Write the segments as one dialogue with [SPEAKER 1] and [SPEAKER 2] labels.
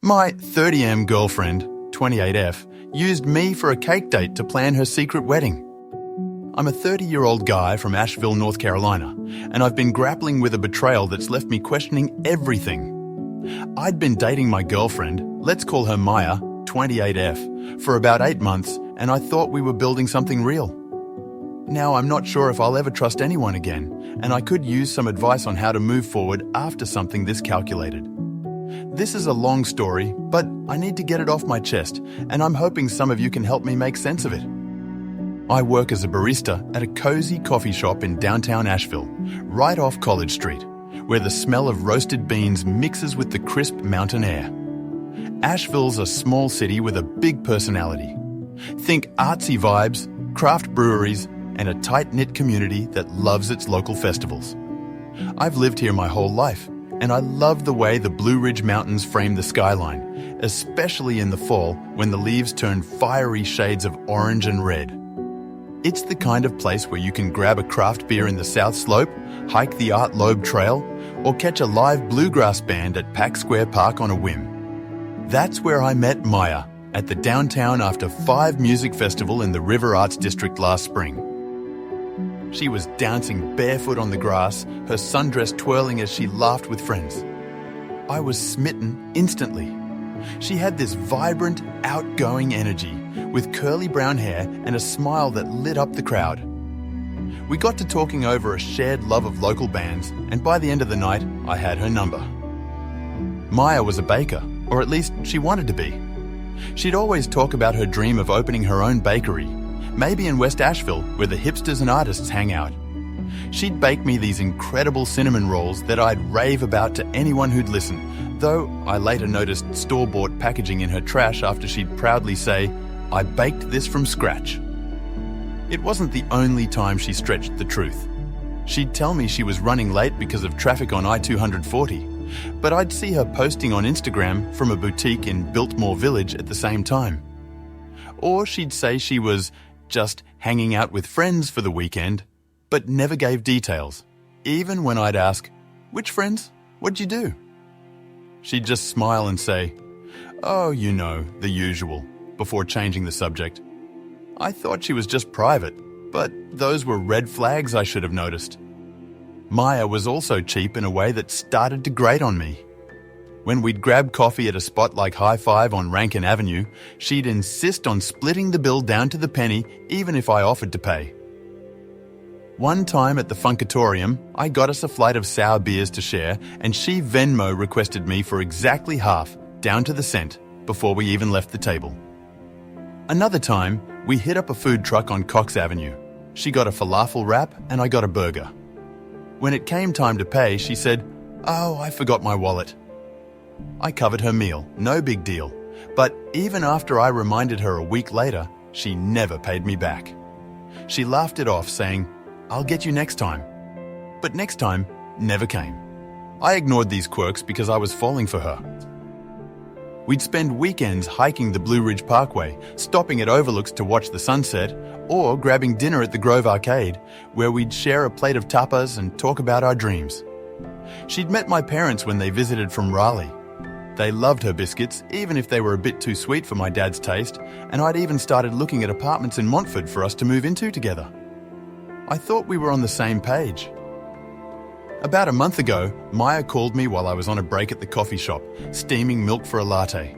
[SPEAKER 1] My 30M girlfriend, 28F, used me for a cake date to plan her secret wedding. I'm a 30-year-old guy from Asheville, North Carolina, and I've been grappling with a betrayal that's left me questioning everything. I'd been dating my girlfriend, let's call her Maya, 28F, for about 8 months, and I thought we were building something real. Now I'm not sure if I'll ever trust anyone again, and I could use some advice on how to move forward after something this calculated. This is a long story, but I need to get it off my chest, and I'm hoping some of you can help me make sense of it. I work as a barista at a cozy coffee shop in downtown Asheville, right off College Street, where the smell of roasted beans mixes with the crisp mountain air. Asheville's a small city with a big personality. Think artsy vibes, craft breweries, and a tight-knit community that loves its local festivals. I've lived here my whole life, and I love the way the Blue Ridge Mountains frame the skyline, especially in the fall when the leaves turn fiery shades of orange and red. It's the kind of place where you can grab a craft beer in the South Slope, hike the Art Loeb Trail, or catch a live bluegrass band at Pack Square Park on a whim. That's where I met Maya, at the Downtown After 5 music festival in the River Arts District last spring. She was dancing barefoot on the grass, her sundress twirling as she laughed with friends. I was smitten instantly. She had this vibrant, outgoing energy, with curly brown hair and a smile that lit up the crowd. We got to talking over a shared love of local bands, and by the end of the night, I had her number. Maya was a baker, or at least she wanted to be. She'd always talk about her dream of opening her own bakery, maybe in West Asheville, where the hipsters and artists hang out. She'd bake me these incredible cinnamon rolls that I'd rave about to anyone who'd listen, though I later noticed store-bought packaging in her trash after she'd proudly say, "I baked this from scratch." It wasn't the only time she stretched the truth. She'd tell me she was running late because of traffic on I-240, but I'd see her posting on Instagram from a boutique in Biltmore Village at the same time. Or she'd say she was just hanging out with friends for the weekend, but never gave details, even when I'd ask, "Which friends? What'd you do?" She'd just smile and say, "Oh, you know, the usual," before changing the subject. I thought she was just private, but those were red flags I should have noticed. Maya was also cheap in a way that started to grate on me. When we'd grab coffee at a spot like High Five on Rankin Avenue, she'd insist on splitting the bill down to the penny even if I offered to pay. One time at the Funkatorium, I got us a flight of sour beers to share, and she Venmo requested me for exactly half, down to the cent, before we even left the table. Another time, we hit up a food truck on Cox Avenue. She got a falafel wrap and I got a burger. When it came time to pay, she said, "Oh, I forgot my wallet." I covered her meal, no big deal, but even after I reminded her a week later, she never paid me back. She laughed it off, saying, "I'll get you next time." But next time never came. I ignored these quirks because I was falling for her. We'd spend weekends hiking the Blue Ridge Parkway, stopping at overlooks to watch the sunset, or grabbing dinner at the Grove Arcade, where we'd share a plate of tapas and talk about our dreams. She'd met my parents when they visited from Raleigh. They loved her biscuits, even if they were a bit too sweet for my dad's taste, and I'd even started looking at apartments in Montford for us to move into together. I thought we were on the same page. About a month ago, Maya called me while I was on a break at the coffee shop, steaming milk for a latte.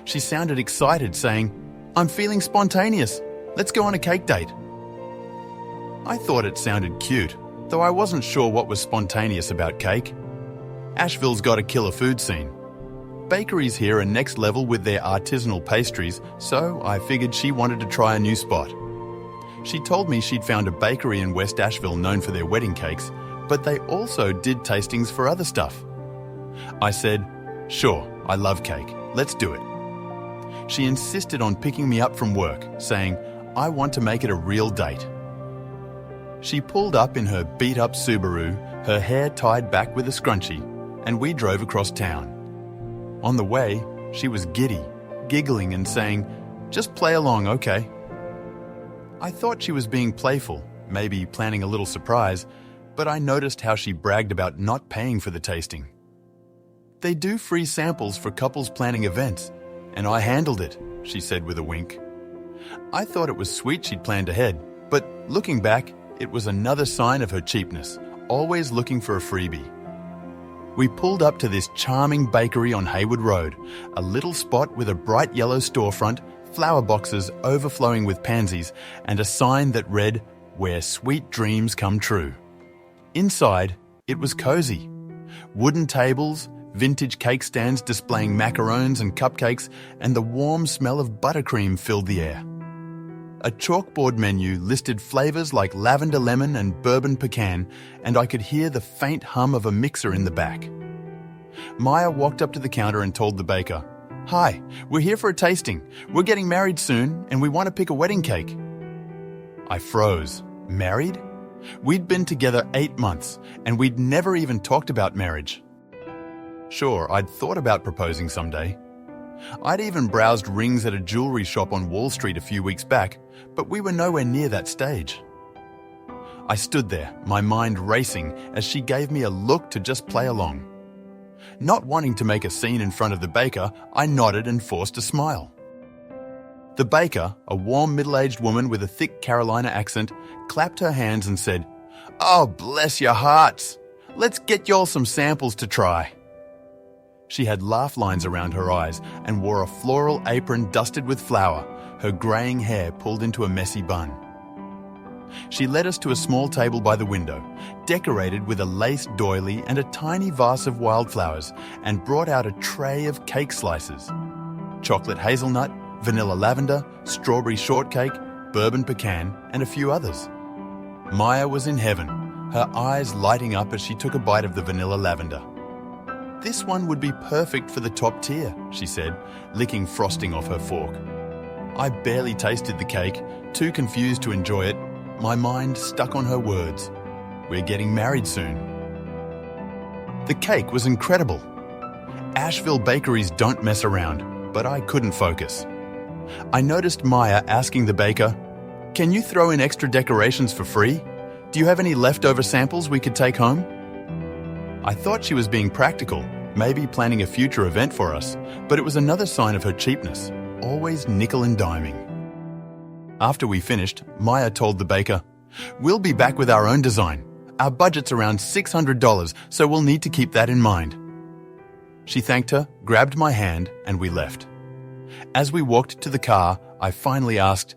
[SPEAKER 1] She sounded excited, saying, "I'm feeling spontaneous. Let's go on a cake date." I thought it sounded cute, though I wasn't sure what was spontaneous about cake. Asheville's got a killer food scene. Bakeries here are next level with their artisanal pastries, so I figured she wanted to try a new spot. She told me she'd found a bakery in West Asheville known for their wedding cakes, but they also did tastings for other stuff. I said, "Sure, I love cake. Let's do it." She insisted on picking me up from work, saying, "I want to make it a real date." She pulled up in her beat-up Subaru, her hair tied back with a scrunchie, and we drove across town. On the way, she was giddy, giggling and saying, "Just play along, okay?" I thought she was being playful, maybe planning a little surprise, but I noticed how she bragged about not paying for the tasting. They do free samples for couples planning events, and I handled it, she said with a wink. I thought it was sweet she'd planned ahead, but looking back, it was another sign of her cheapness, always looking for a freebie. We pulled up to this charming bakery on Hayward Road, a little spot with a bright yellow storefront, flower boxes overflowing with pansies, and a sign that read, "Where sweet dreams come true." Inside, it was cozy. Wooden tables, vintage cake stands displaying macarons and cupcakes, and the warm smell of buttercream filled the air. A chalkboard menu listed flavors like lavender lemon and bourbon pecan, and I could hear the faint hum of a mixer in the back. Maya walked up to the counter and told the baker, "Hi, we're here for a tasting. We're getting married soon, and we want to pick a wedding cake." I froze. Married? We'd been together 8 months, and we'd never even talked about marriage. Sure, I'd thought about proposing someday. I'd even browsed rings at a jewelry shop on Wall Street a few weeks back, but we were nowhere near that stage. I stood there, my mind racing, as she gave me a look to just play along. Not wanting to make a scene in front of the baker, I nodded and forced a smile. The baker, a warm middle-aged woman with a thick Carolina accent, clapped her hands and said, "Oh, bless your hearts! Let's get y'all some samples to try." She had laugh lines around her eyes and wore a floral apron dusted with flour, her greying hair pulled into a messy bun. She led us to a small table by the window, decorated with a lace doily and a tiny vase of wildflowers, and brought out a tray of cake slices. Chocolate hazelnut, vanilla lavender, strawberry shortcake, bourbon pecan, and a few others. Maya was in heaven, her eyes lighting up as she took a bite of the vanilla lavender. "This one would be perfect for the top tier," she said, licking frosting off her fork. I barely tasted the cake, too confused to enjoy it, my mind stuck on her words. "We're getting married soon." The cake was incredible. Asheville bakeries don't mess around, but I couldn't focus. I noticed Maya asking the baker, "Can you throw in extra decorations for free? Do you have any leftover samples we could take home?" I thought she was being practical, maybe planning a future event for us, but it was another sign of her cheapness, always nickel and diming. After we finished, Maya told the baker, "We'll be back with our own design. Our budget's around $600, so we'll need to keep that in mind." She thanked her, grabbed my hand, and we left. As we walked to the car, I finally asked,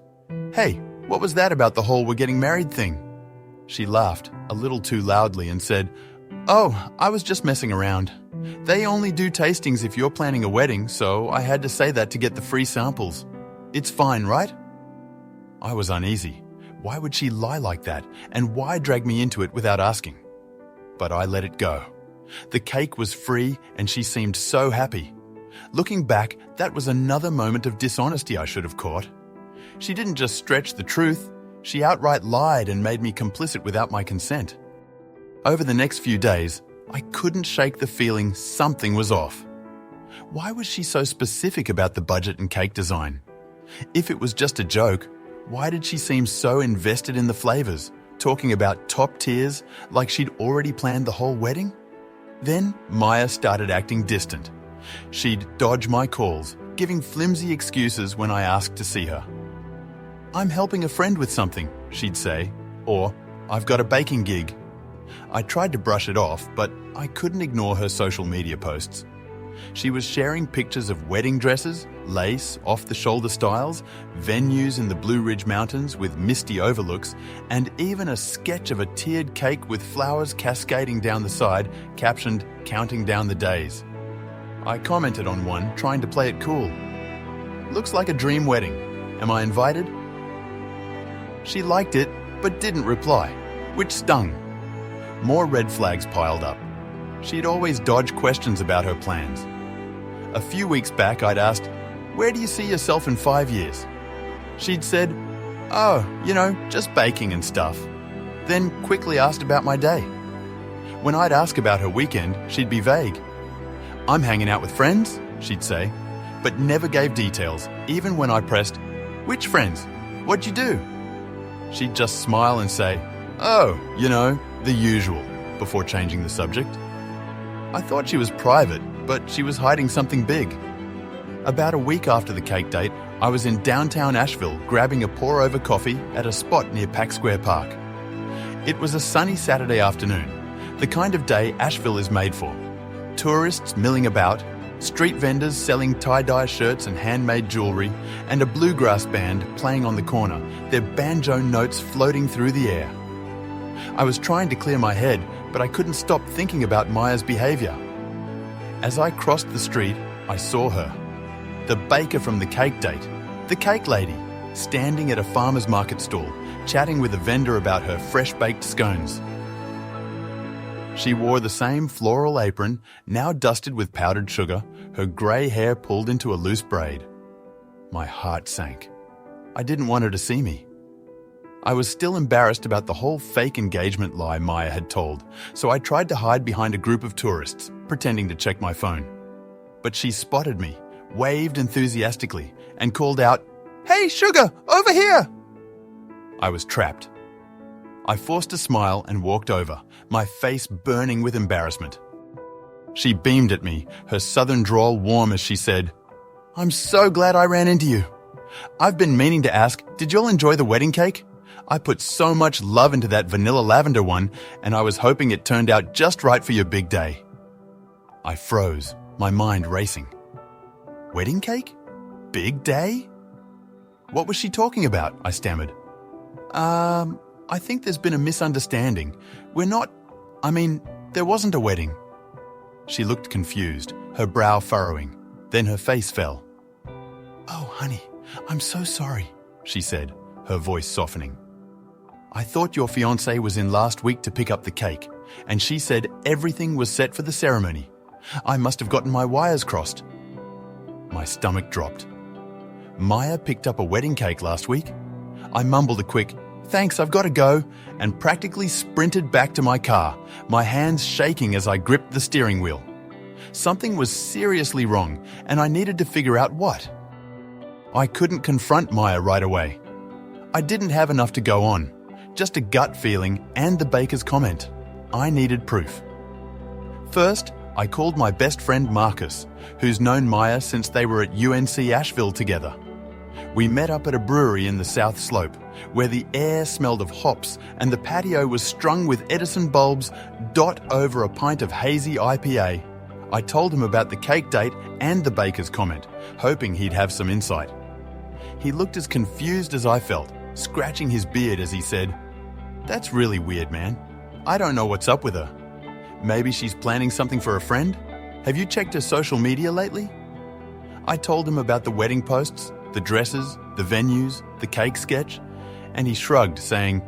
[SPEAKER 1] "Hey, what was that about the whole we're getting married thing?" She laughed, a little too loudly, and said, "Oh, I was just messing around. They only do tastings if you're planning a wedding, so I had to say that to get the free samples. It's fine, right?" I was uneasy. Why would she lie like that, and why drag me into it without asking? But I let it go. The cake was free, and she seemed so happy. Looking back, that was another moment of dishonesty I should have caught. She didn't just stretch the truth, she outright lied and made me complicit without my consent. Over the next few days, I couldn't shake the feeling something was off. Why was she so specific about the budget and cake design? If it was just a joke, why did she seem so invested in the flavors, talking about top tiers like she'd already planned the whole wedding? Then Maya started acting distant. She'd dodge my calls, giving flimsy excuses when I asked to see her. "I'm helping a friend with something," she'd say, or "I've got a baking gig." I tried to brush it off, but I couldn't ignore her social media posts. She was sharing pictures of wedding dresses, lace, off-the-shoulder styles, venues in the Blue Ridge Mountains with misty overlooks, and even a sketch of a tiered cake with flowers cascading down the side, captioned, "Counting down the days." I commented on one, trying to play it cool. "Looks like a dream wedding. Am I invited?" She liked it, but didn't reply, which stung. More red flags piled up. She'd always dodge questions about her plans. A few weeks back, I'd asked, "Where do you see yourself in 5 years?" She'd said, "Oh, just baking and stuff." Then quickly asked about my day. When I'd ask about her weekend, she'd be vague. "I'm hanging out with friends," she'd say, but never gave details, even when I pressed, "Which friends? What'd you do?" She'd just smile and say, "Oh, the usual," before changing the subject. I thought she was private, but she was hiding something big. About a week after the cake date, I was in downtown Asheville grabbing a pour-over coffee at a spot near Pack Square Park. It was a sunny Saturday afternoon, the kind of day Asheville is made for. Tourists milling about, street vendors selling tie-dye shirts and handmade jewellery, and a bluegrass band playing on the corner, their banjo notes floating through the air. I was trying to clear my head, but I couldn't stop thinking about Maya's behaviour. As I crossed the street, I saw her. The baker from the cake date, the cake lady, standing at a farmer's market stall, chatting with a vendor about her fresh-baked scones. She wore the same floral apron, now dusted with powdered sugar, her grey hair pulled into a loose braid. My heart sank. I didn't want her to see me. I was still embarrassed about the whole fake engagement lie Maya had told, so I tried to hide behind a group of tourists, pretending to check my phone. But she spotted me, waved enthusiastically, and called out, "Hey, sugar, over here!" I was trapped. I forced a smile and walked over, my face burning with embarrassment. She beamed at me, her southern drawl warm as she said, "I'm so glad I ran into you. I've been meaning to ask, did y'all enjoy the wedding cake? I put so much love into that vanilla lavender one, and I was hoping it turned out just right for your big day." I froze, my mind racing. Wedding cake? Big day? What was she talking about? I stammered. I think there's been a misunderstanding. There wasn't a wedding." She looked confused, her brow furrowing. Then her face fell. "Oh, honey, I'm so sorry," she said, her voice softening. "I thought your fiancé was in last week to pick up the cake, and she said everything was set for the ceremony. I must have gotten my wires crossed." My stomach dropped. Maya picked up a wedding cake last week? I mumbled a quick, "Thanks, I've got to go," and practically sprinted back to my car, my hands shaking as I gripped the steering wheel. Something was seriously wrong, and I needed to figure out what. I couldn't confront Maya right away. I didn't have enough to go on, just a gut feeling and the baker's comment. I needed proof. First, I called my best friend Marcus, who's known Maya since they were at UNC Asheville together. We met up at a brewery in the South Slope, where the air smelled of hops and the patio was strung with Edison bulbs dot over a pint of hazy IPA. I told him about the cake date and the baker's comment, hoping he'd have some insight. He looked as confused as I felt, scratching his beard as he said, "That's really weird, man. I don't know what's up with her. Maybe she's planning something for a friend? Have you checked her social media lately?" I told him about the wedding posts, the dresses, the venues, the cake sketch, and he shrugged, saying,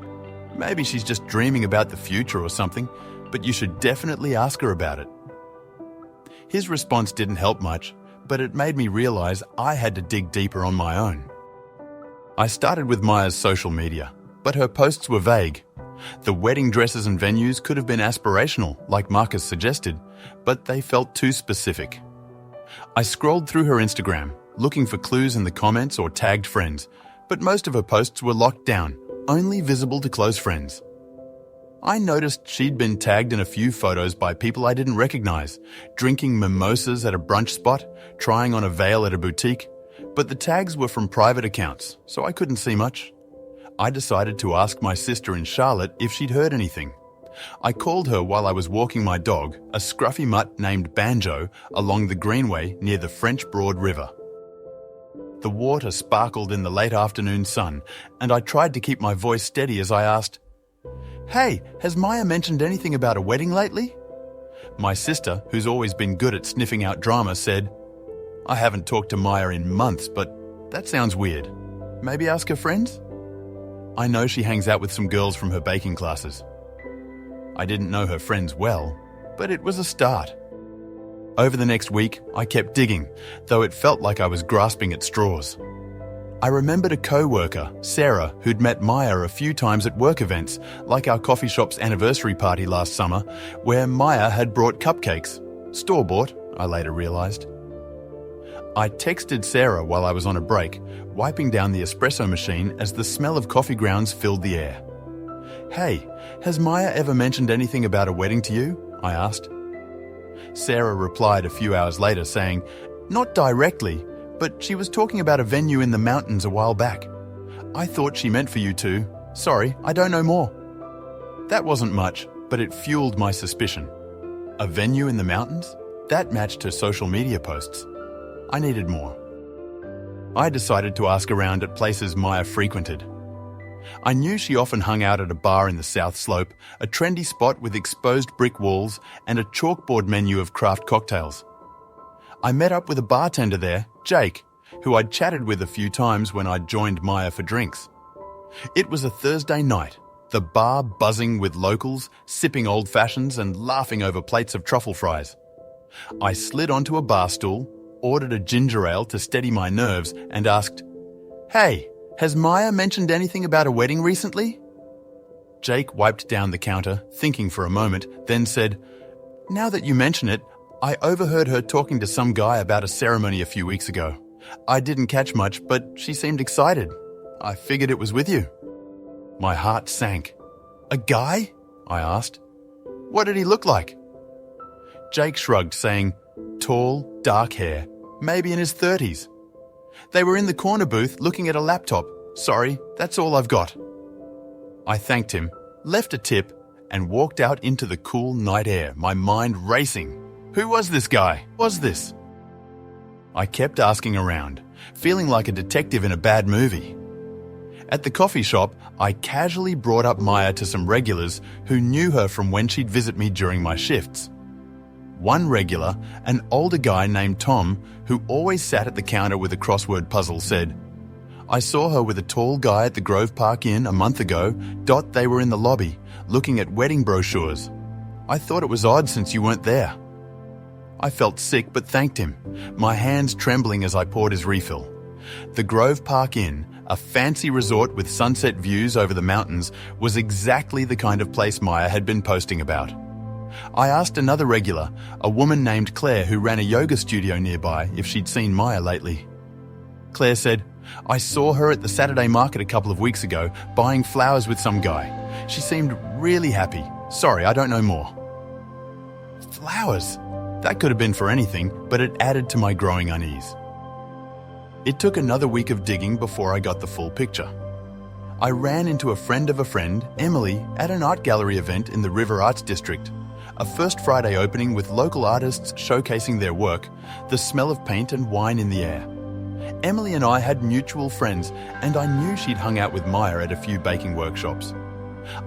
[SPEAKER 1] "Maybe she's just dreaming about the future or something, but you should definitely ask her about it." His response didn't help much, but it made me realize I had to dig deeper on my own. I started with Maya's social media, but her posts were vague. The wedding dresses and venues could have been aspirational, like Marcus suggested, but they felt too specific. I scrolled through her Instagram, looking for clues in the comments or tagged friends, but most of her posts were locked down, only visible to close friends. I noticed she'd been tagged in a few photos by people I didn't recognize, drinking mimosas at a brunch spot, trying on a veil at a boutique, but the tags were from private accounts, so I couldn't see much. I decided to ask my sister in Charlotte if she'd heard anything. I called her while I was walking my dog, a scruffy mutt named Banjo, along the greenway near the French Broad River. The water sparkled in the late afternoon sun, and I tried to keep my voice steady as I asked, "Hey, has Maya mentioned anything about a wedding lately?" My sister, who's always been good at sniffing out drama, said, "I haven't talked to Maya in months, but that sounds weird. Maybe ask her friends?" I know she hangs out with some girls from her baking classes. I didn't know her friends well, but it was a start. Over the next week, I kept digging, though it felt like I was grasping at straws. I remembered a co-worker, Sarah, who'd met Maya a few times at work events, like our coffee shop's anniversary party last summer, where Maya had brought cupcakes. Store-bought, I later realised. I texted Sarah while I was on a break, wiping down the espresso machine as the smell of coffee grounds filled the air. "Hey, has Maya ever mentioned anything about a wedding to you?" I asked. Sarah replied a few hours later saying, "Not directly, but she was talking about a venue in the mountains a while back. I thought she meant for you two. Sorry, I don't know more." That wasn't much, but it fueled my suspicion. A venue in the mountains? That matched her social media posts. I needed more. I decided to ask around at places Maya frequented. I knew she often hung out at a bar in the South Slope, a trendy spot with exposed brick walls and a chalkboard menu of craft cocktails. I met up with a bartender there, Jake, who I'd chatted with a few times when I'd joined Maya for drinks. It was a Thursday night, the bar buzzing with locals, sipping old fashions and laughing over plates of truffle fries. I slid onto a bar stool, ordered a ginger ale to steady my nerves and asked, "Hey, has Maya mentioned anything about a wedding recently?" Jake wiped down the counter, thinking for a moment, then said, "Now that you mention it, I overheard her talking to some guy about a ceremony a few weeks ago. I didn't catch much, but she seemed excited. I figured it was with you." My heart sank. "A guy?" I asked. "What did he look like?" Jake shrugged, saying, "Tall, dark hair, maybe in his 30s. They were in the corner booth looking at a laptop. Sorry, that's all I've got." I thanked him, left a tip, and walked out into the cool night air, my mind racing. Who was this guy? Was this? I kept asking around, feeling like a detective in a bad movie. At the coffee shop, I casually brought up Maya to some regulars who knew her from when she'd visit me during my shifts. One regular, an older guy named Tom, who always sat at the counter with a crossword puzzle, said, "I saw her with a tall guy at the Grove Park Inn a month ago. They were in the lobby, looking at wedding brochures. I thought it was odd since you weren't there." I felt sick but thanked him, my hands trembling as I poured his refill. The Grove Park Inn, a fancy resort with sunset views over the mountains, was exactly the kind of place Maya had been posting about. I asked another regular, a woman named Claire who ran a yoga studio nearby, if she'd seen Maya lately. Claire said, "I saw her at the Saturday market a couple of weeks ago, buying flowers with some guy. She seemed really happy. Sorry, I don't know more." Flowers? That could have been for anything, but it added to my growing unease. It took another week of digging before I got the full picture. I ran into a friend of a friend, Emily, at an art gallery event in the River Arts District. A first Friday opening with local artists showcasing their work, the smell of paint and wine in the air. Emily and I had mutual friends, and I knew she'd hung out with Maya at a few baking workshops.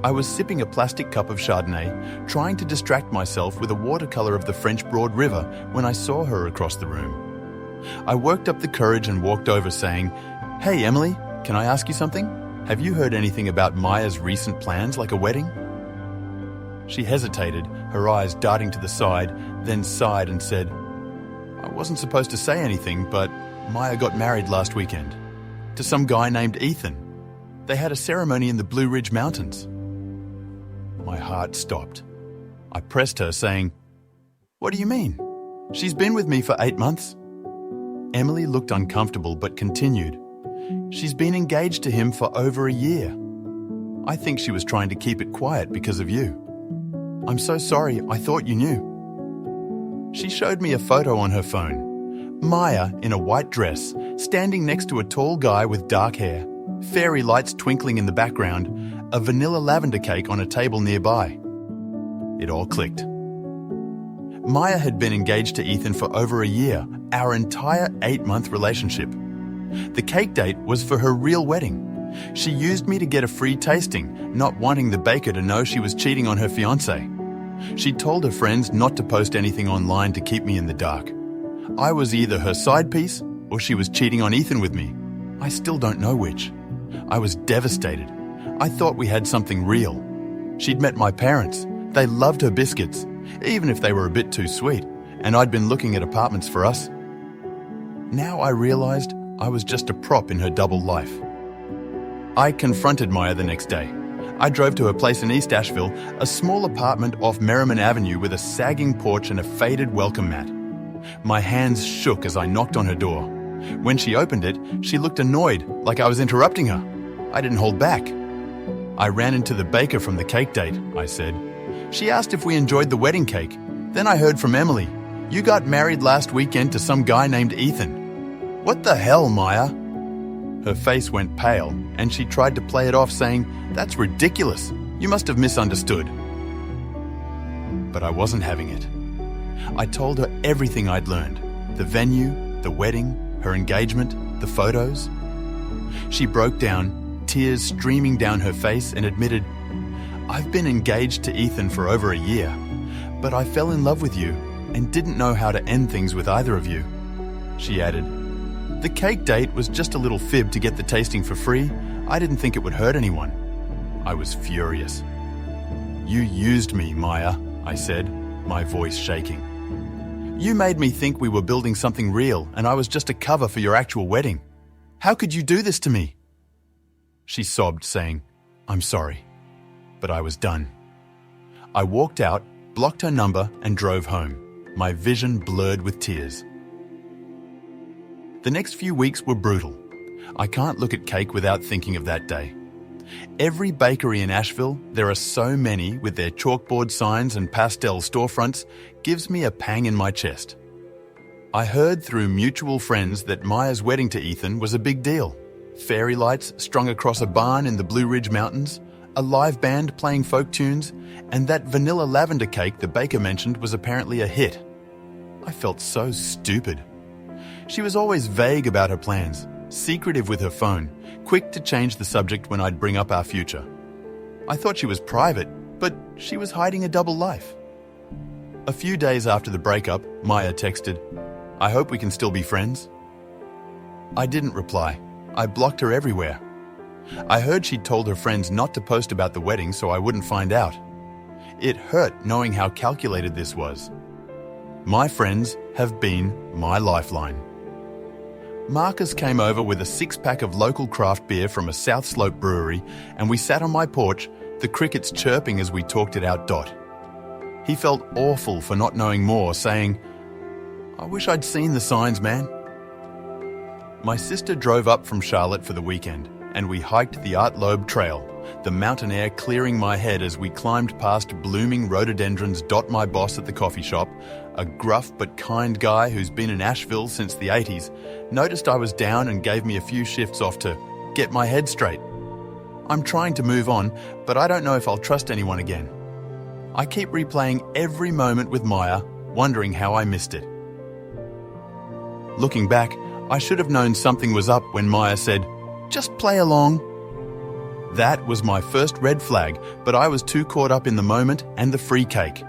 [SPEAKER 1] I was sipping a plastic cup of Chardonnay, trying to distract myself with a watercolour of the French Broad River when I saw her across the room. I worked up the courage and walked over saying, "Hey Emily, can I ask you something? Have you heard anything about Maya's recent plans, like a wedding?" She hesitated, her eyes darting to the side, then sighed and said, "I wasn't supposed to say anything, but Maya got married last weekend. To some guy named Ethan. They had a ceremony in the Blue Ridge Mountains." My heart stopped. I pressed her, saying, "What do you mean? She's been with me for 8 months." Emily looked uncomfortable but continued, "She's been engaged to him for over a year. I think she was trying to keep it quiet because of you. I'm so sorry, I thought you knew." She showed me a photo on her phone. Maya in a white dress, standing next to a tall guy with dark hair, fairy lights twinkling in the background, a vanilla lavender cake on a table nearby. It all clicked. Maya had been engaged to Ethan for over a year, our entire 8-month relationship. The cake date was for her real wedding. She used me to get a free tasting, not wanting the baker to know she was cheating on her fiancé. She told her friends not to post anything online to keep me in the dark. I was either her side piece or she was cheating on Ethan with me. I still don't know which. I was devastated. I thought we had something real. She'd met my parents. They loved her biscuits, even if they were a bit too sweet, and I'd been looking at apartments for us. Now I realized I was just a prop in her double life. I confronted Maya the next day. I drove to her place in East Asheville, a small apartment off Merriman Avenue with a sagging porch and a faded welcome mat. My hands shook as I knocked on her door. When she opened it, she looked annoyed, like I was interrupting her. I didn't hold back. "I ran into the baker from the cake date," I said. "She asked if we enjoyed the wedding cake. Then I heard from Emily. You got married last weekend to some guy named Ethan. What the hell, Maya? Her face went pale, and she tried to play it off, saying, That's ridiculous. You must have misunderstood. But I wasn't having it. I told her everything I'd learned. The venue, the wedding, her engagement, the photos. She broke down, tears streaming down her face, and admitted, I've been engaged to Ethan for over a year, but I fell in love with you and didn't know how to end things with either of you. She added, The cake date was just a little fib to get the tasting for free. I didn't think it would hurt anyone. I was furious. You used me, Maya, I said, my voice shaking. You made me think we were building something real and I was just a cover for your actual wedding. How could you do this to me? She sobbed, saying, I'm sorry. But I was done. I walked out, blocked her number, and drove home, my vision blurred with tears. The next few weeks were brutal. I can't look at cake without thinking of that day. Every bakery in Asheville, there are so many with their chalkboard signs and pastel storefronts, gives me a pang in my chest. I heard through mutual friends that Maya's wedding to Ethan was a big deal. Fairy lights strung across a barn in the Blue Ridge Mountains, a live band playing folk tunes, and that vanilla lavender cake the baker mentioned was apparently a hit. I felt so stupid. She was always vague about her plans, secretive with her phone, quick to change the subject when I'd bring up our future. I thought she was private, but she was hiding a double life. A few days after the breakup, Maya texted, I hope we can still be friends. I didn't reply. I blocked her everywhere. I heard she'd told her friends not to post about the wedding so I wouldn't find out. It hurt knowing how calculated this was. My friends have been my lifeline. Marcus came over with a 6-pack of local craft beer from a South Slope brewery, and we sat on my porch, the crickets chirping as we talked it out. He felt awful for not knowing more, saying, I wish I'd seen the signs, man. My sister drove up from Charlotte for the weekend, and we hiked the Art Loeb Trail, the mountain air clearing my head as we climbed past blooming rhododendrons. My boss at the coffee shop, a gruff but kind guy who's been in Asheville since the 80s, noticed I was down and gave me a few shifts off to get my head straight. I'm trying to move on, but I don't know if I'll trust anyone again. I keep replaying every moment with Maya, wondering how I missed it. Looking back, I should have known something was up when Maya said, just play along. That was my first red flag, but I was too caught up in the moment and the free cake.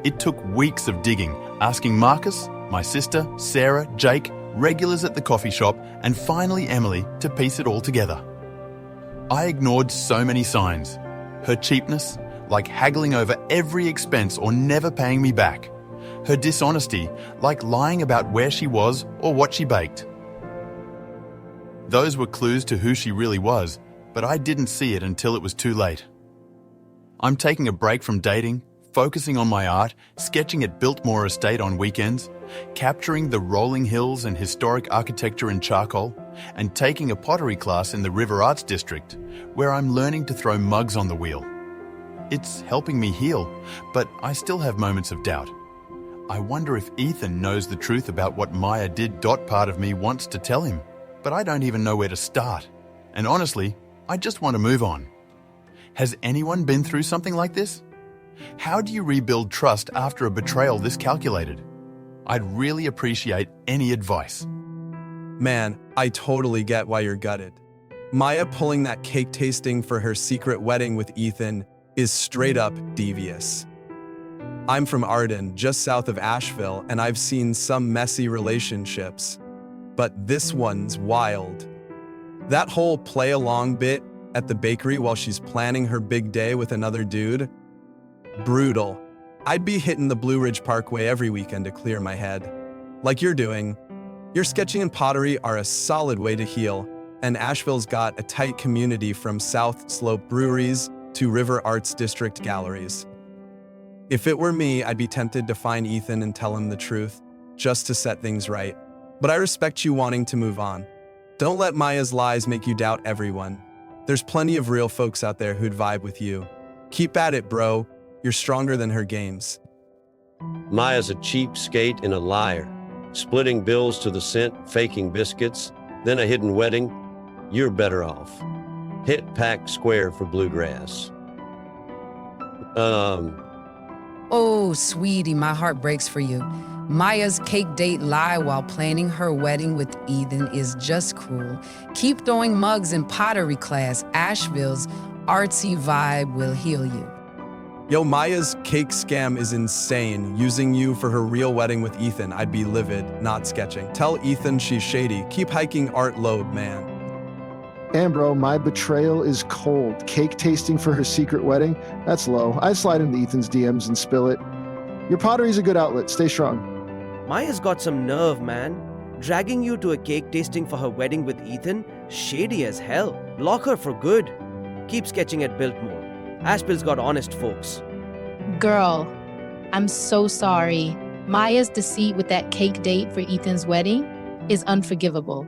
[SPEAKER 1] It took weeks of digging, asking Marcus, my sister, Sarah, Jake, regulars at the coffee shop, and finally Emily to piece it all together. I ignored so many signs. Her cheapness, like haggling over every expense or never paying me back. Her dishonesty, like lying about where she was or what she baked. Those were clues to who she really was, but I didn't see it until it was too late. I'm taking a break from dating, focusing on my art, sketching at Biltmore Estate on weekends, capturing the rolling hills and historic architecture in charcoal, and taking a pottery class in the River Arts District, where I'm learning to throw mugs on the wheel. It's helping me heal, but I still have moments of doubt. I wonder if Ethan knows the truth about what Maya did. Part of me wants to tell him, but I don't even know where to start. And honestly, I just want to move on. Has anyone been through something like this? How do you rebuild trust after a betrayal this calculated? I'd really appreciate any advice.
[SPEAKER 2] Man, I totally get why you're gutted. Maya pulling that cake tasting for her secret wedding with Ethan is straight up devious. I'm from Arden, just south of Asheville, and I've seen some messy relationships. But this one's wild. That whole play-along bit at the bakery while she's planning her big day with another dude? Brutal. I'd be hitting the Blue Ridge Parkway every weekend to clear my head. Like you're doing. Your sketching and pottery are a solid way to heal, and Asheville's got a tight community from South Slope breweries to River Arts District galleries. If it were me, I'd be tempted to find Ethan and tell him the truth, just to set things right. But I respect you wanting to move on. Don't let Maya's lies make you doubt everyone. There's plenty of real folks out there who'd vibe with you. Keep at it, bro. You're stronger than her games.
[SPEAKER 3] Maya's a cheapskate and a liar. Splitting bills to the cent, faking biscuits, then a hidden wedding. You're better off. Hit Pack Square for Bluegrass.
[SPEAKER 4] Oh, sweetie, my heart breaks for you. Maya's cake date lie while planning her wedding with Ethan is just cruel. Keep throwing mugs in pottery class. Asheville's artsy vibe will heal you.
[SPEAKER 2] Yo, Maya's cake scam is insane. Using you for her real wedding with Ethan, I'd be livid, not sketching. Tell Ethan she's shady. Keep hiking art lobe, man.
[SPEAKER 5] And bro, my betrayal is cold. Cake tasting for her secret wedding? That's low. I'd slide into Ethan's DMs and spill it. Your pottery's a good outlet. Stay strong.
[SPEAKER 6] Maya's got some nerve, man. Dragging you to a cake tasting for her wedding with Ethan? Shady as hell. Block her for good. Keep sketching at Biltmore. Asheville's got honest folks.
[SPEAKER 7] Girl, I'm so sorry. Maya's deceit with that cake date for Ethan's wedding is unforgivable.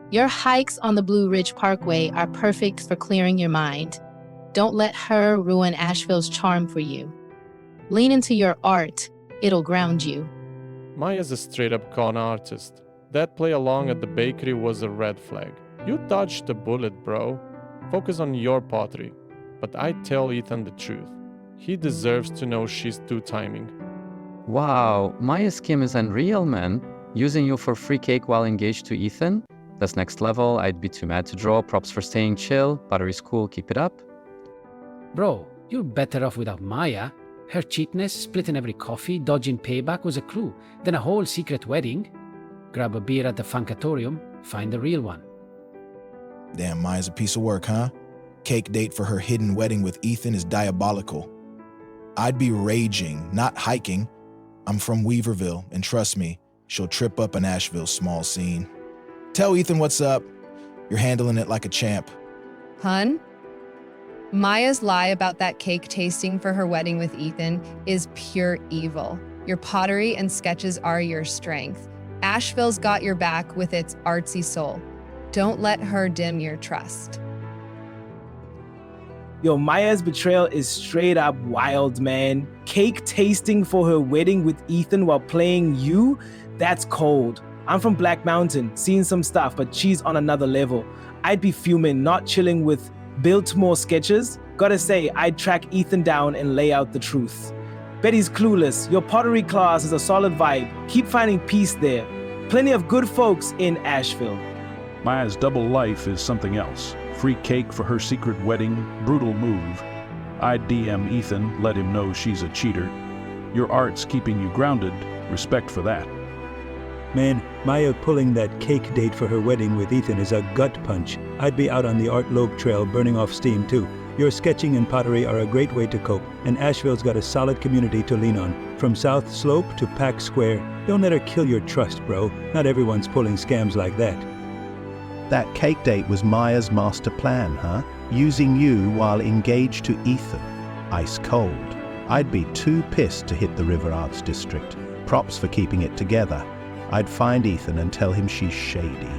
[SPEAKER 7] Your hikes on the Blue Ridge Parkway are perfect for clearing your mind. Don't let her ruin Asheville's charm for you. Lean into your art. It'll ground you.
[SPEAKER 8] Maya's a straight-up con artist. That play along at the bakery was a red flag. You dodged the bullet, bro. Focus on your pottery. But I tell Ethan the truth. He deserves to know she's two-timing.
[SPEAKER 9] Wow, Maya's scheme is unreal, man. Using you for free cake while engaged to Ethan? That's next level. I'd be too mad to draw. Props for staying chill. Pottery's cool. Keep it up.
[SPEAKER 10] Bro, you're better off without Maya. Her cheapness, splitting every coffee, dodging payback was a clue. Then a whole secret wedding. Grab a beer at the Funkatorium, find the real one.
[SPEAKER 11] Damn, Maya's a piece of work, huh? Cake date for her hidden wedding with Ethan is diabolical. I'd be raging, not hiking. I'm from Weaverville, and trust me, she'll trip up an Asheville small scene. Tell Ethan what's up. You're handling it like a champ.
[SPEAKER 12] Hun? Maya's lie about that cake tasting for her wedding with Ethan is pure evil. Your pottery and sketches are your strength. Asheville's got your back with its artsy soul. Don't let her dim your trust.
[SPEAKER 6] Yo, Maya's betrayal is straight up wild, man. Cake tasting for her wedding with Ethan while playing you? That's cold. I'm from Black Mountain, seeing some stuff, but she's on another level. I'd be fuming, not chilling with Biltmore sketches. Gotta say, I'd track Ethan down and lay out the truth. Betty's clueless. Your pottery class is a solid vibe. Keep finding peace there. Plenty of good folks in Asheville.
[SPEAKER 13] Maya's double life is something else. Free cake for her secret wedding, brutal move. I'd DM Ethan, let him know she's a cheater. Your art's keeping you grounded. Respect for that.
[SPEAKER 14] Man, Maya pulling that cake date for her wedding with Ethan is a gut punch. I'd be out on the Art Lobe Trail burning off steam too. Your sketching and pottery are a great way to cope, and Asheville's got a solid community to lean on. From South Slope to Pack Square, don't let her kill your trust, bro. Not everyone's pulling scams like that.
[SPEAKER 15] That cake date was Maya's master plan, huh? Using you while engaged to Ethan. Ice cold. I'd be too pissed to hit the River Arts District. Props for keeping it together. I'd find Ethan and tell him she's shady.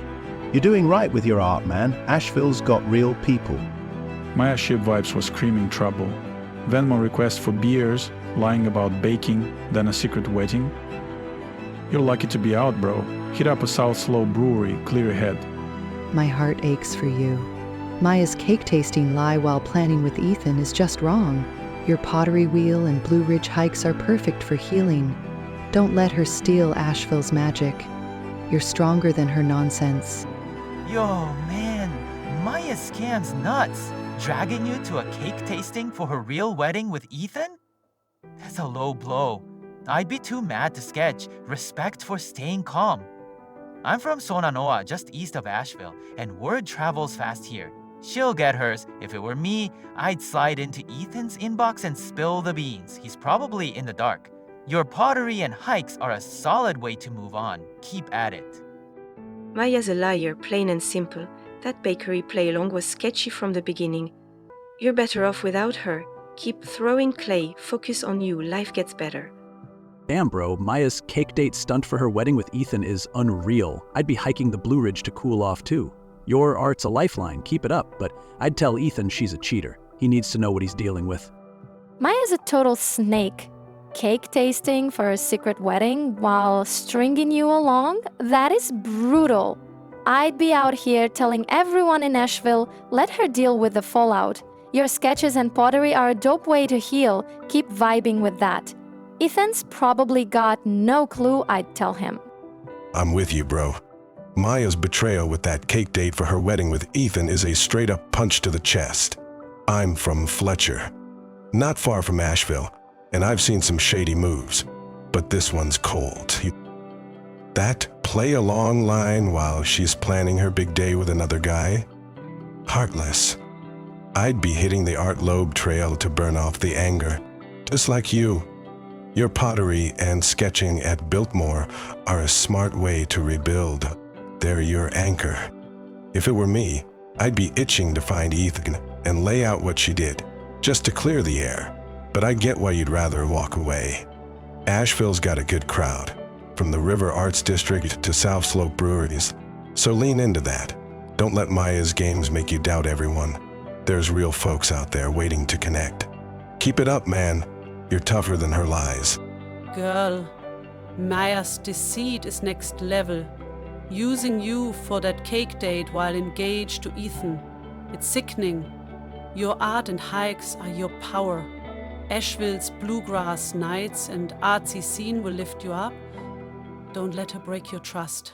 [SPEAKER 15] You're doing right with your art, man. Asheville's got real people.
[SPEAKER 13] Maya Ship Vibes was screaming trouble. Venmo request for beers, lying about baking, then a secret wedding. You're lucky to be out, bro. Hit up a South Slope brewery, clear ahead.
[SPEAKER 16] My heart aches for you. Maya's cake tasting lie while planning with Ethan is just wrong. Your pottery wheel and Blue Ridge hikes are perfect for healing. Don't let her steal Asheville's magic. You're stronger than her nonsense.
[SPEAKER 17] Yo, man, Maya scam's nuts. Dragging you to a cake tasting for her real wedding with Ethan? That's a low blow. I'd be too mad to sketch. Respect for staying calm. I'm from Sonanoa, just east of Asheville, and word travels fast here. She'll get hers. If it were me, I'd slide into Ethan's inbox and spill the beans. He's probably in the dark. Your pottery and hikes are a solid way to move on. Keep at it.
[SPEAKER 18] Maya's a liar, plain and simple. That bakery play-along was sketchy from the beginning. You're better off without her. Keep throwing clay. Focus on you. Life gets better.
[SPEAKER 19] Damn, bro, Maya's cake date stunt for her wedding with Ethan is unreal. I'd be hiking the Blue Ridge to cool off too. Your art's a lifeline, keep it up, but I'd tell Ethan she's a cheater. He needs to know what he's dealing with.
[SPEAKER 20] Maya's a total snake. cake tasting for a secret wedding while stringing you along? That is brutal. I'd be out here telling everyone in Asheville, let her deal with the fallout. Your sketches and pottery are a dope way to heal. Keep vibing with that. Ethan's probably got no clue I'd tell him.
[SPEAKER 21] I'm with you, bro. Maya's betrayal with that cake date for her wedding with Ethan is a straight-up punch to the chest. I'm from Fletcher, not far from Asheville, and I've seen some shady moves, but this one's cold. That play-along line while she's planning her big day with another guy? Heartless. I'd be hitting the Art Loeb trail to burn off the anger, just like you. Your pottery and sketching at Biltmore are a smart way to rebuild. They're your anchor. If it were me, I'd be itching to find Ethan and lay out what she did, just to clear the air. But I get why you'd rather walk away. Asheville's got a good crowd, from the River Arts District to South Slope breweries, so lean into that. Don't let Maya's games make you doubt everyone. There's real folks out there waiting to connect. Keep it up, man. You're tougher than her lies.
[SPEAKER 22] Girl, Maya's deceit is next level. Using you for that cake date while engaged to Ethan. It's sickening. Your art and hikes are your power. Asheville's bluegrass nights and artsy scene will lift you up. Don't let her break your trust.